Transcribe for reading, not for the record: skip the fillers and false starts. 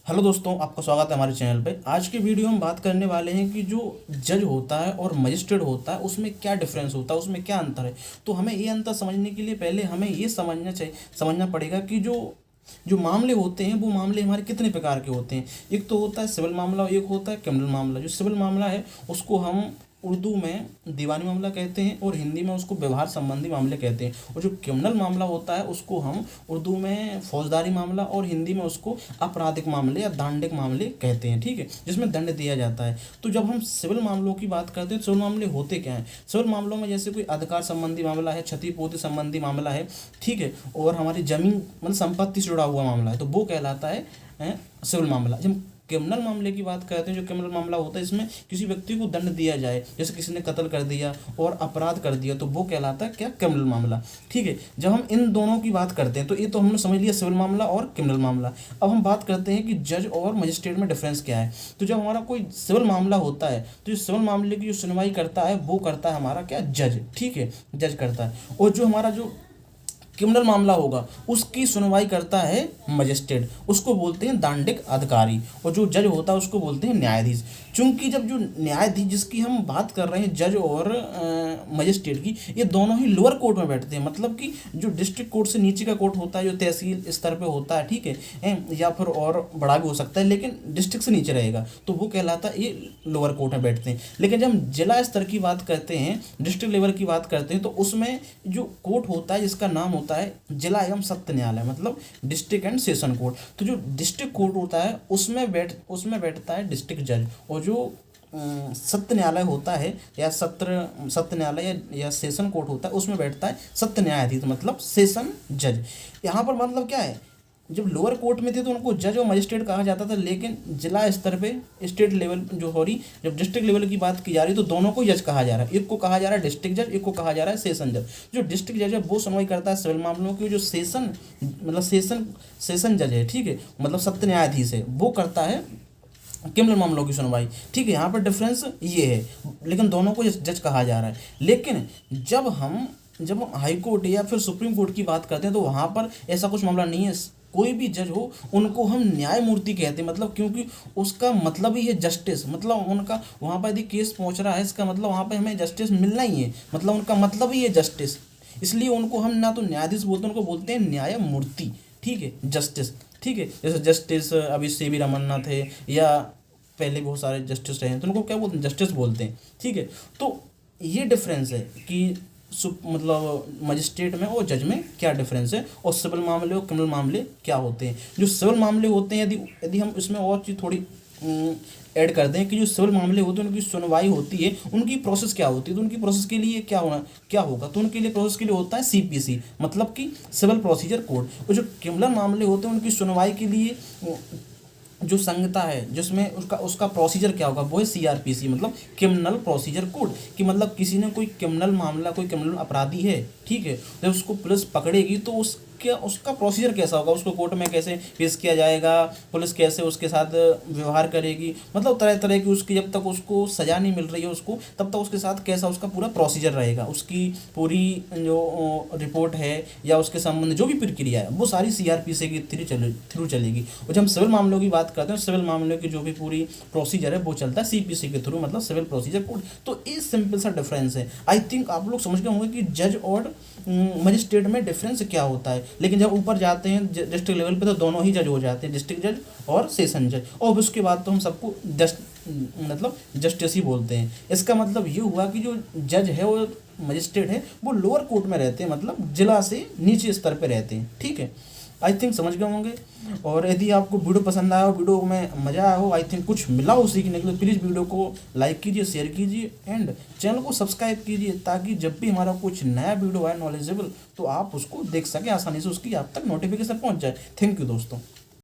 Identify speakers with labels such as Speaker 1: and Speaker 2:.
Speaker 1: Hello दोस्तों, आपका स्वागत है हमारे चैनल पे। आज के वीडियो में बात करने वाले हैं कि जो जज होता है और मजिस्ट्रेट होता है उसमें क्या डिफरेंस होता है, उसमें क्या अंतर है। तो हमें ये अंतर समझने के लिए पहले हमें ये समझना पड़ेगा कि जो जो मामले होते हैं वो मामले हमारे कितने प्रकार के होते हैं। एक तो होता है सिविल मामला और एक होता है क्रिमिनल मामला। जो सिविल मामला है उसको हम उर्दू में दीवानी मामला कहते हैं और हिंदी में उसको व्यवहार संबंधी मामले कहते हैं। और जो क्रिमिनल मामला होता है उसको हम उर्दू में फौजदारी मामला और हिंदी में उसको आपराधिक मामले या दांडिक मामले कहते हैं। ठीक है, जिसमें दंड दिया जाता है। तो जब हम सिविल मामलों की बात करते हैं तो सिविल मामले होते क्या हैं। सिविल मामलों में जैसे कोई अधिकार संबंधी मामला है, क्षतिपूर्ति संबंधी मामला है, ठीक है, और हमारी जमीन मतलब संपत्ति से जुड़ा हुआ मामला है, तो वो कहलाता है सिविल मामला। जब क्रिमिनल मामले की बात करते हैं, जो क्रिमिनल मामला होता है इसमें किसी व्यक्ति को दंड दिया जाए, जैसे किसी ने कत्ल कर दिया और अपराध कर दिया, तो वो कहलाता है क्या, क्रिमिनल मामला। ठीक है, जब हम इन दोनों की बात करते हैं तो ये तो हमने समझ लिया सिविल मामला और क्रिमिनल मामला। अब हम बात करते हैं कि जज और मजिस्ट्रेट में डिफरेंस क्या है। तो जब हमारा कोई सिविल मामला होता है तो जो सिविल मामले की जो सुनवाई करता है वो करता है हमारा क्या, जज। ठीक है, जज करता है। और जो हमारा जो क्रिमिनल मामला होगा उसकी सुनवाई करता है मजिस्ट्रेट, उसको बोलते हैं दांडिक अधिकारी। और जो जज होता है उसको बोलते हैं न्यायाधीश। चूंकि जब जो न्यायाधीश जिसकी हम बात कर रहे हैं जज और मजिस्ट्रेट की, ये दोनों ही लोअर कोर्ट में बैठते हैं। मतलब कि जो डिस्ट्रिक्ट कोर्ट से नीचे का कोर्ट होता है, जो तहसील स्तर पे होता है, ठीक है, या फिर और बड़ा भी हो सकता है, लेकिन डिस्ट्रिक्ट से नीचे रहेगा तो वो कहलाता है ये लोअर कोर्ट में बैठते हैं। लेकिन जब हम जिला स्तर की बात करते हैं, डिस्ट्रिक्ट लेवल की बात करते हैं, तो उसमें जो कोर्ट होता है जिसका नाम होता है जिला एवं सत्र न्यायालय, मतलब डिस्ट्रिक्ट एंड सेशन कोर्ट। तो जो डिस्ट्रिक्ट कोर्ट होता है उसमें बैठता है डिस्ट्रिक्ट जज। और जो सत्र न्यायालय होता है या सत्र न्यायालय या सेशन कोर्ट होता है उसमें बैठता है सत्र न्यायाधीश, मतलब सेशन जज। यहाँ पर मतलब क्या है, जब लोअर कोर्ट में थे तो उनको जज और मजिस्ट्रेट कहा जाता था, लेकिन जिला स्तर पे स्टेट लेवल जो हो रही, जब डिस्ट्रिक्ट लेवल की बात की जा रही तो दोनों को जज कहा जा रहा है। एक को कहा जा रहा है डिस्ट्रिक्ट जज, एक को कहा जा रहा है सेशन जज। जो डिस्ट्रिक्ट जज है वो सुनवाई करता है सिविल मामलों की, जो सेशन मतलब सेशन जज है, ठीक है, मतलब सत्र न्यायाधीश है, वो करता है क्रिमिनल मामलों की सुनवाई। ठीक है, यहाँ पर डिफरेंस ये है, लेकिन दोनों को जज कहा जा रहा है। लेकिन जब हाई कोर्ट या फिर सुप्रीम कोर्ट की बात करते हैं तो वहाँ पर ऐसा कुछ मामला नहीं है। कोई भी जज हो उनको हम न्यायमूर्ति कहते हैं, मतलब क्योंकि उसका मतलब ही है जस्टिस। मतलब उनका वहाँ पर यदि केस पहुँच रहा है इसका मतलब वहाँ पर हमें जस्टिस मिलना ही है, मतलब उनका मतलब ही है जस्टिस। इसलिए उनको हम ना तो न्यायाधीश बोलते हैं, उनको बोलते हैं न्यायमूर्ति। ठीक है, जस्टिस। ठीक है, जैसे जस्टिस अभी CV रमन्ना थे या पहले बहुत सारे जस्टिस रहे हैं तो उनको क्या बोलते हैं, जस्टिस बोलते हैं। ठीक है, तो ये डिफरेंस है कि मतलब मजिस्ट्रेट में और जज में क्या डिफरेंस है, और सिविल मामले और क्रिमिनल मामले क्या होते हैं। जो सिविल मामले होते हैं, यदि यदि हम इसमें और चीज़ थोड़ी ऐड कर दें कि जो सिविल मामले होते हैं उनकी सुनवाई होती है, उनकी प्रोसेस क्या होती है, तो उनकी प्रोसेस के लिए क्या होगा, तो उनके लिए प्रोसेस के लिए होता है CPC, मतलब कि सिविल प्रोसीजर कोड। और जो क्रिमिनल मामले होते हैं उनकी सुनवाई के लिए जो संहिता है जिसमें उसका प्रोसीजर क्या होगा, वो है CRPC, मतलब क्रिमिनल प्रोसीजर कोड। कि मतलब किसी ने कोई क्रिमिनल मामला, कोई क्रिमिनल अपराधी है, ठीक है, जब उसको पुलिस पकड़ेगी तो उसका प्रोसीजर कैसा होगा, उसको कोर्ट में कैसे पेश किया जाएगा, पुलिस कैसे उसके साथ व्यवहार करेगी, मतलब तरह तरह की उसकी, जब तक उसको सज़ा नहीं मिल रही है उसको, तब तक उसके साथ कैसा उसका पूरा प्रोसीजर रहेगा, उसकी पूरी जो रिपोर्ट है या उसके संबंध जो भी प्रक्रिया है वो सारी CRPC के थ्रू चलेगी। और जब हम सिविल मामलों की बात करते हैं, सिविल मामलों की जो भी पूरी प्रोसीजर है वो चलता है CPC के थ्रू, मतलब सिविल प्रोसीजर कोड। तो ये सिंपल सा डिफरेंस है। आई थिंक आप लोग समझ गए होंगे कि जज और मजिस्ट्रेट में डिफरेंस क्या होता है। लेकिन जब ऊपर जाते हैं डिस्ट्रिक्ट लेवल पे तो दोनों ही जज हो जाते हैं, डिस्ट्रिक्ट जज और सेशन जज। और उसके बाद तो हम सबको मतलब जस्टिस ही बोलते हैं। इसका मतलब ये हुआ कि जो जज है वो मजिस्ट्रेट है वो लोअर कोर्ट में रहते हैं, मतलब जिला से नीचे स्तर पे रहते हैं। ठीक है, आई थिंक समझ गए होंगे। और यदि आपको वीडियो पसंद आया हो, वीडियो में मज़ा आया हो, आई थिंक कुछ मिला हो सीखने के लिए, प्लीज़ वीडियो को लाइक कीजिए, शेयर कीजिए एंड चैनल को सब्सक्राइब कीजिए, ताकि जब भी हमारा कुछ नया वीडियो आए नॉलेजेबल तो आप उसको देख सकें आसानी से, उसकी आप तक नोटिफिकेशन पहुंच जाए। थैंक यू दोस्तों।